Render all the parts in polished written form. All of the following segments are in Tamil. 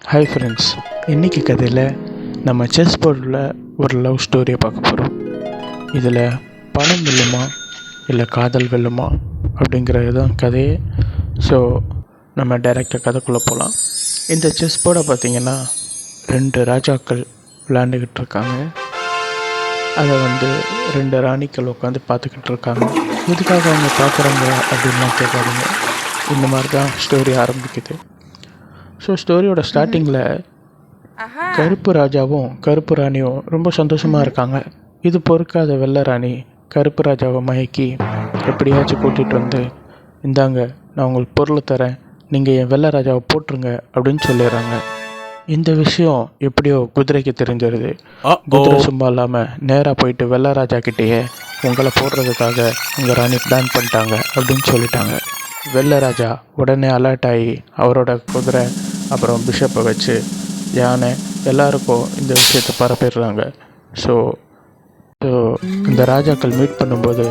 ஹாய் ஃப்ரெண்ட்ஸ், இன்றைக்கி கதையில் நம்ம செஸ் போர்டில் ஒரு லவ் ஸ்டோரியை பார்க்க போகிறோம். இதில் பணம் வெல்லுமா இல்லை காதல் வெல்லுமா அப்படிங்கிறது தான் கதையே. ஸோ நம்ம டைரெக்டாக கதைக்குள்ளே போகலாம். இந்த செஸ் போர்டை பார்த்திங்கன்னா 2 ராஜாக்கள் விளையாண்டுக்கிட்டு இருக்காங்க. அதை 2 ராணிகள் உட்காந்து பார்த்துக்கிட்டு இருக்காங்க. எதுக்காக அவங்க பார்க்குறாங்க அப்படின்லாம் கேட்காதீங்க. இந்த மாதிரி தான் ஸ்டோரி ஆரம்பிக்குது. ஸோ ஸ்டோரியோட ஸ்டார்டிங்கில் கருப்பு ராஜாவும் கருப்பு ராணியும் ரொம்ப சந்தோஷமாக இருக்காங்க. இது பொறுக்காத வெள்ளை ராணி கருப்பு ராஜாவை மயக்கி எப்படியாச்சும் கூட்டிகிட்டு வந்து, இந்தாங்க நான் உங்களுக்கு பொருளை தரேன், நீங்கள் என் வெள்ளை ராஜாவை போட்டுருங்க அப்படின்னு சொல்லிடுறாங்க. இந்த விஷயம் எப்படியோ குதிரைக்கு தெரிஞ்சிருது. குதிரை சும்மா இல்லாமல் நேராக போயிட்டு வெள்ளை ராஜா கிட்டேயே உங்களை போடுறதுக்காக உங்கள் ராணி பிளான் பண்ணிட்டாங்க அப்படின்னு சொல்லிட்டாங்க. வெள்ளை ராஜா உடனே அலர்ட் ஆகி அவரோட குதிரை அப்புறம் பிஷப்பை வச்சு யானை எல்லாருக்கும் இந்த விஷயத்தை பரப்பிடுறாங்க. ஸோ இந்த ராஜாக்கள் மீட் பண்ணும்போது,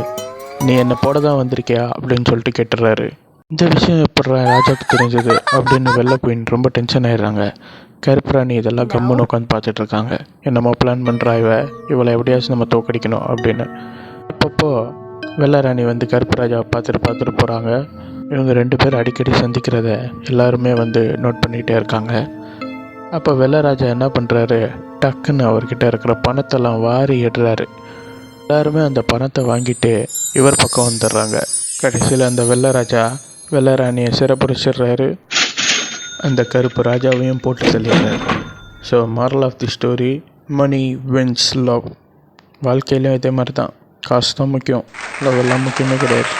நீ என்னை போட தான் வந்திருக்கியா அப்படின்னு சொல்லிட்டு கேட்டுடுறாரு. இந்த விஷயம் எப்படி ராஜாவுக்கு தெரிஞ்சது அப்படின்னு வெள்ளை குயின் ரொம்ப டென்ஷன் ஆகிடுறாங்க. கருப்பு ராணி இதெல்லாம் கம்முன்னு உட்காந்து பார்த்துட்ருக்காங்க. என்னமோ பிளான் பண்ணுறா இவளை எப்படியாச்சும் நம்ம தோக்கடிக்கணும் அப்படின்னு. அப்பப்போ வெள்ளை ராணி கருப்பு ராஜாவை பார்த்துட்டு போகிறாங்க. இவங்க 2 பேர் அடிக்கடி சந்திக்கிறத எல்லாருமே நோட் பண்ணிகிட்டே இருக்காங்க. அப்போ வெள்ளை ராஜா என்ன பண்ணுறாரு, டக்குன்னு அவர்கிட்ட இருக்கிற பணத்தெல்லாம் வாரி எடுறாரு. எல்லாருமே அந்த பணத்தை வாங்கிட்டு இவர் பக்கம் வந்துடுறாங்க. கடைசியில் அந்த வெள்ளை ராஜா வெள்ளை ராணியை சிறப்புரிச்சிடுறாரு. அந்த கருப்பு ராஜாவையும் போட்டு தள்ளிடுறாரு. So moral of the story, money wins love. வாழ்க்கையிலையும் இதே மாதிரி தான். காசு தான் முக்கியம், லவ் எல்லாம் முக்கியமே கிடையாது.